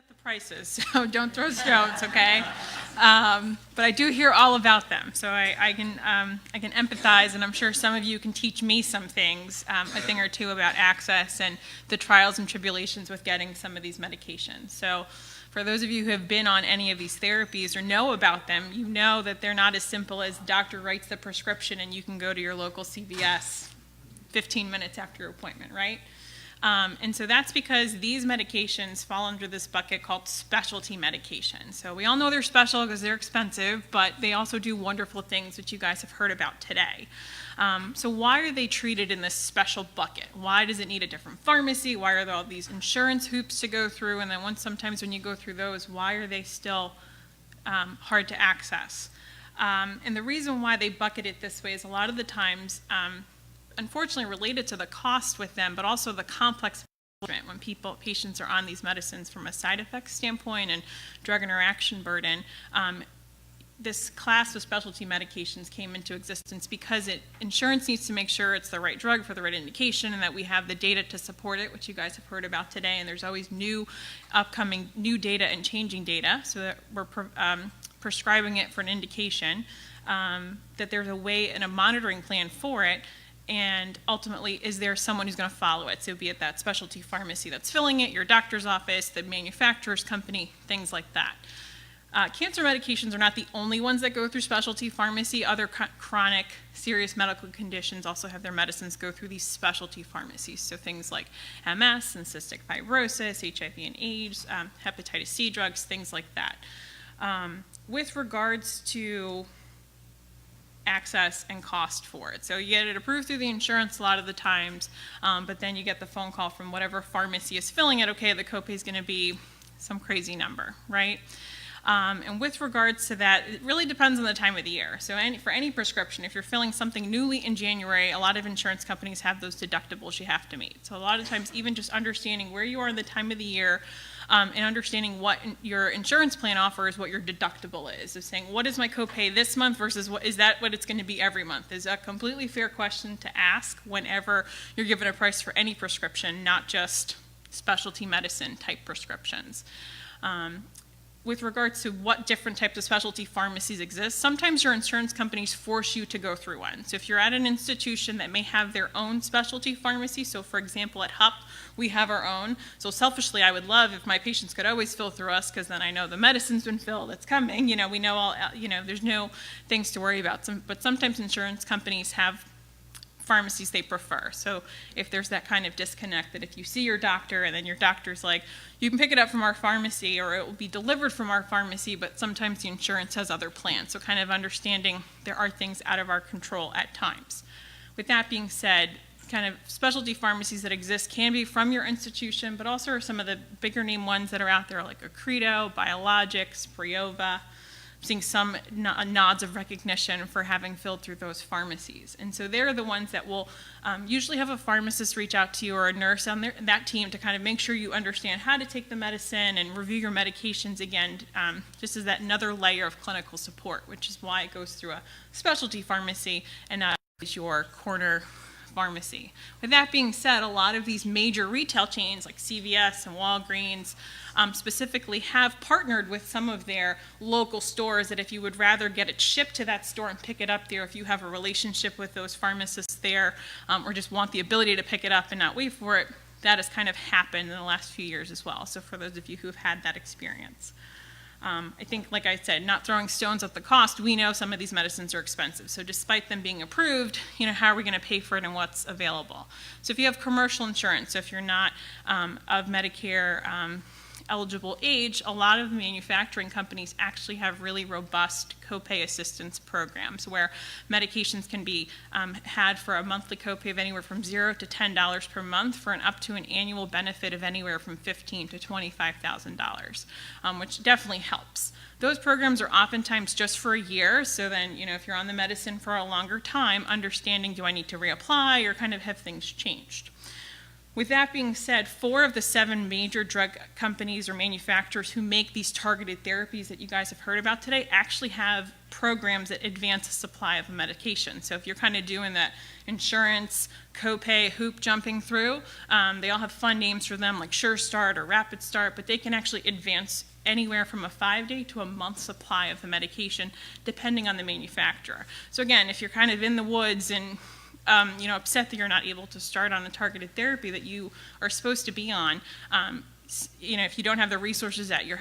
set the prices, so don't throw stones, okay? But I do hear all about them, so I can empathize, and I'm sure some of you can teach me some things, a thing or two about access and the trials and tribulations with getting some of these medications. So for those of you who have been on any of these therapies or know about them, you know that they're not as simple as the doctor writes the prescription and you can go to your local CVS 15 minutes after your appointment, right? And so that's because these medications fall under this bucket called specialty medications. So we all know they're special because they're expensive, but they also do wonderful things that you guys have heard about today. So why are they treated in this special bucket? Why does it need a different pharmacy? Why are there all these insurance hoops to go through? And then sometimes when you go through those, why are they still hard to access? And the reason why they bucket it this way is a lot of the times, unfortunately related to the cost with them, but also the complex when patients are on these medicines from a side effects standpoint and drug interaction burden. This class of specialty medications came into existence because insurance needs to make sure it's the right drug for the right indication and that we have the data to support it, which you guys have heard about today, and there's always upcoming new data and changing data, so that we're prescribing it for an indication, that there's a way and a monitoring plan for it. And ultimately, is there someone who's going to follow it? So be it that specialty pharmacy that's filling it, your doctor's office, the manufacturer's company, things like that. Cancer medications are not the only ones that go through specialty pharmacy. Other chronic, serious medical conditions also have their medicines go through these specialty pharmacies. So things like MS and cystic fibrosis, HIV and AIDS, hepatitis C drugs, things like that. With regards to access and cost for it. So you get it approved through the insurance a lot of the times, but then you get the phone call from whatever pharmacy is filling it, okay, the copay is going to be some crazy number, right? And with regards to that, it really depends on the time of the year. So for any prescription, if you're filling something newly in January, a lot of insurance companies have those deductibles you have to meet. So a lot of times, even just understanding where you are in the time of the year, and understanding what your insurance plan offers, what your deductible is. So saying, what is my copay this month versus is that what it's going to be every month? Is a completely fair question to ask whenever you're given a price for any prescription, not just specialty medicine type prescriptions. With regards to what different types of specialty pharmacies exist, sometimes your insurance companies force you to go through one. So if you're at an institution that may have their own specialty pharmacy, so for example at HUP, we have our own. So selfishly, I would love if my patients could always fill through us because then I know the medicine's been filled, it's coming. You know, we know all, there's no things to worry about. But sometimes insurance companies have pharmacies they prefer. So if there's that kind of disconnect that if you see your doctor and then your doctor's like, you can pick it up from our pharmacy or it will be delivered from our pharmacy, but sometimes the insurance has other plans. So kind of understanding there are things out of our control at times. With that being said, kind of specialty pharmacies that exist can be from your institution, but also are some of the bigger name ones that are out there like Accredo, Biologics, Priova. Seeing some nods of recognition for having filled through those pharmacies. And so they're the ones that will usually have a pharmacist reach out to you or a nurse on that team to kind of make sure you understand how to take the medicine and review your medications again, just as that another layer of clinical support, which is why it goes through a specialty pharmacy and not your corner pharmacy. With that being said, a lot of these major retail chains like CVS and Walgreens specifically have partnered with some of their local stores that if you would rather get it shipped to that store and pick it up there, if you have a relationship with those pharmacists there or just want the ability to pick it up and not wait for it, that has kind of happened in the last few years as well. So for those of you who have had that experience. I think, like I said, not throwing stones at the cost, we know some of these medicines are expensive. So despite them being approved, how are we going to pay for it and what's available? So if you have commercial insurance, so if you're not of Medicare eligible age, a lot of manufacturing companies actually have really robust copay assistance programs where medications can be had for a monthly copay of anywhere from $0 to $10 per month for up to an annual benefit of anywhere from $15,000 to $25,000, which definitely helps. Those programs are oftentimes just for a year, so then, if you're on the medicine for a longer time, understanding do I need to reapply or kind of have things changed. With that being said, 4 of the 7 major drug companies or manufacturers who make these targeted therapies that you guys have heard about today actually have programs that advance the supply of a medication. So if you're kind of doing that insurance, copay, hoop jumping through, they all have fun names for them like Sure Start or Rapid Start, but they can actually advance anywhere from a 5-day to a month supply of the medication, depending on the manufacturer. So again, if you're kind of in the woods and upset that you're not able to start on a targeted therapy that you are supposed to be on, if you don't have the resources at your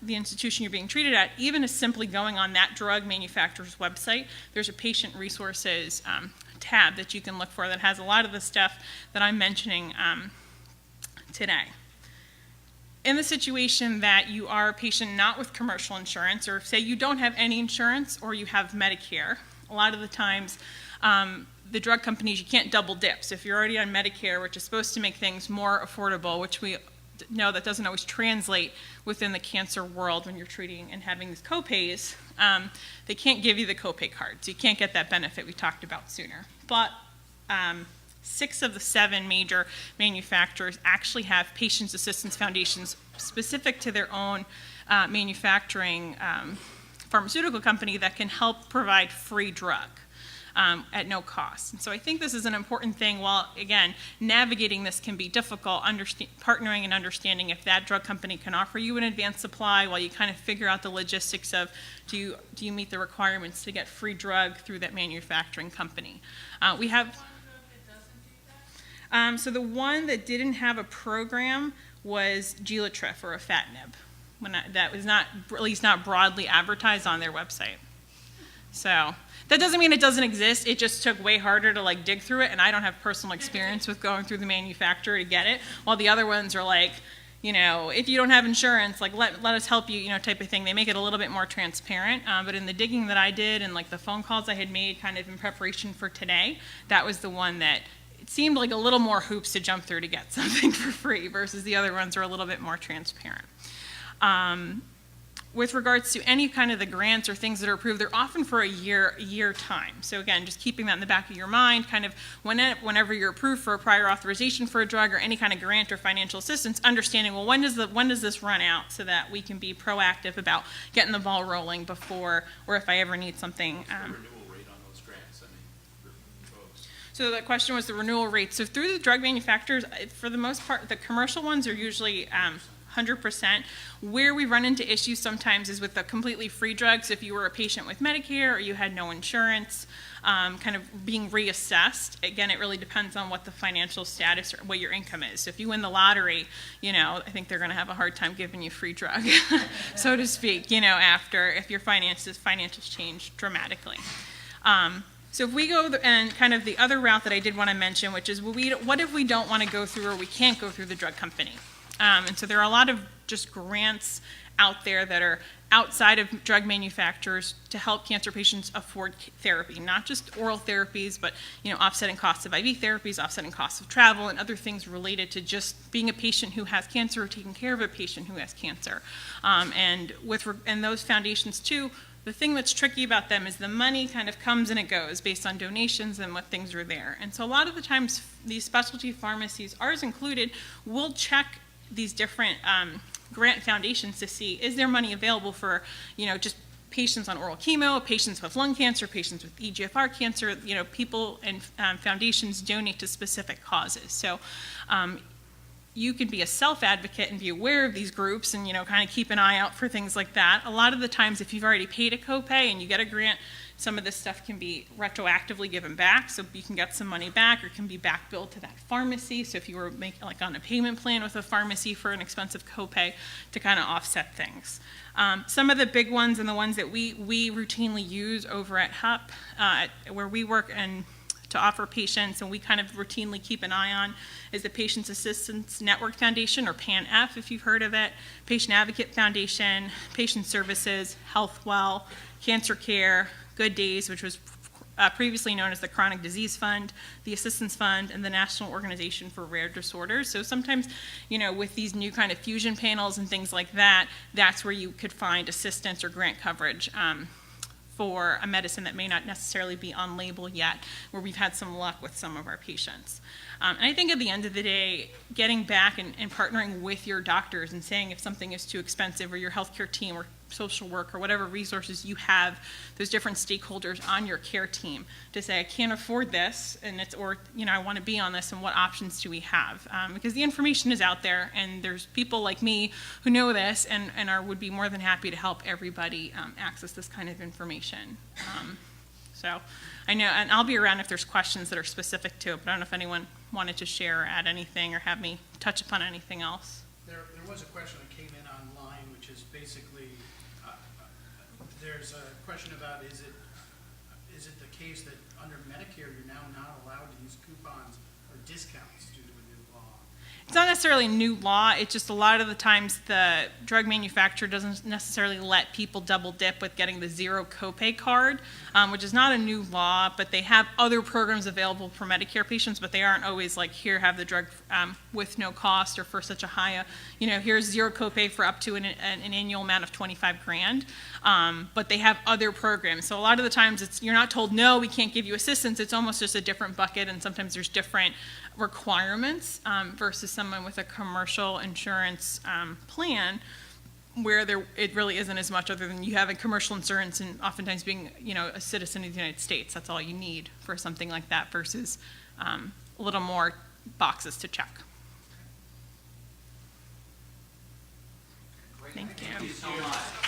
the institution you're being treated at, even as simply going on that drug manufacturer's website, there's a patient resources tab that you can look for that has a lot of the stuff that I'm mentioning today. In the situation that you are a patient not with commercial insurance, or say you don't have any insurance or you have Medicare, a lot of the times the drug companies, you can't double dip. So if you're already on Medicare, which is supposed to make things more affordable, which we know that doesn't always translate within the cancer world when you're treating and having these copays, they can't give you the copay card. So you can't get that benefit we talked about sooner. But 6 of the 7 major manufacturers actually have patient assistance foundations specific to their own manufacturing pharmaceutical company that can help provide free drug at no cost. And so I think this is an important thing. While, again, navigating this can be difficult, partnering and understanding if that drug company can offer you an advanced supply while you kind of figure out the logistics of do you meet the requirements to get free drug through that manufacturing company. We have... So the one that didn't have a program was Gelatrif or Afatinib. That was not, at least not broadly advertised on their website. So that doesn't mean it doesn't exist. It just took way harder to dig through it, and I don't have personal experience with going through the manufacturer to get it, while the other ones are like, if you don't have insurance, let us help you, type of thing. They make it a little bit more transparent. But in the digging that I did and the phone calls I had made kind of in preparation for today, that was the one that it seemed like a little more hoops to jump through to get something for free versus the other ones are a little bit more transparent. With regards to any kind of the grants or things that are approved, they're often for a year time. So again, just keeping that in the back of your mind, kind of whenever you're approved for a prior authorization for a drug or any kind of grant or financial assistance, understanding, well, when does this run out so that we can be proactive about getting the ball rolling before, or if I ever need something. What's the renewal rate on those grants? Folks. So the question was the renewal rate. So through the drug manufacturers, for the most part, the commercial ones are usually 100%. Where we run into issues sometimes is with the completely free drugs. If you were a patient with Medicare or you had no insurance, kind of being reassessed. Again, it really depends on what the financial status or what your income is. So if you win the lottery, I think they're going to have a hard time giving you free drug, so to speak, after if your financials change dramatically. So if we go and kind of the other route that I did want to mention, which is what if we don't want to go through or we can't go through the drug company? And so there are a lot of just grants out there that are outside of drug manufacturers to help cancer patients afford therapy, not just oral therapies, but offsetting costs of IV therapies, offsetting costs of travel, and other things related to just being a patient who has cancer or taking care of a patient who has cancer. And those foundations too, the thing that's tricky about them is the money kind of comes and it goes based on donations and what things are there. And so a lot of the times these specialty pharmacies, ours included, will check these different grant foundations to see, is there money available for, just patients on oral chemo, patients with lung cancer, patients with EGFR cancer, people and foundations donate to specific causes. So you can be a self-advocate and be aware of these groups and, kind of keep an eye out for things like that. A lot of the times if you've already paid a copay and you get a grant, some of this stuff can be retroactively given back, so you can get some money back or can be back billed to that pharmacy. So if you were on a payment plan with a pharmacy for an expensive copay to kind of offset things. Some of the big ones and the ones that we routinely use over at HUP, where we work and to offer patients and we kind of routinely keep an eye on is the Patients Assistance Network Foundation, or PANF if you've heard of it, Patient Advocate Foundation, Patient Services, HealthWell, Cancer Care, Good Days, which was previously known as the Chronic Disease Fund, the Assistance Fund, and the National Organization for Rare Disorders. So sometimes, with these new kind of fusion panels and things like that, that's where you could find assistance or grant coverage for a medicine that may not necessarily be on label yet, where we've had some luck with some of our patients. And I think at the end of the day, getting back and partnering with your doctors and saying if something is too expensive, or your healthcare team or social work or whatever resources you have, those different stakeholders on your care team, to say, I can't afford this, and or I want to be on this, and what options do we have? Because the information is out there, and there's people like me who know this and would be more than happy to help everybody access this kind of information. So I know, and I'll be around if there's questions that are specific to it, but I don't know if anyone wanted to share or add anything or have me touch upon anything else. There was a question that came in online, which is basically, there's a question about, is it the case that under Medicare, you're now not allowed to use coupons or discounts due to a new law? It's not necessarily a new law, it's just a lot of the times the drug manufacturer doesn't necessarily let people double dip with getting the zero copay card, which is not a new law, but they have other programs available for Medicare patients, but they aren't always like, here, have the drug with no cost, or for such a high, here's zero copay for up to an annual amount of 25 grand. But they have other programs. So a lot of the times you're not told, no, we can't give you assistance. It's almost just a different bucket, and sometimes there's different requirements versus someone with a commercial insurance plan, where it really isn't as much, other than you have a commercial insurance and oftentimes being a citizen of the United States. That's all you need for something like that, versus a little more boxes to check. Great. Thank you. Thank you so much.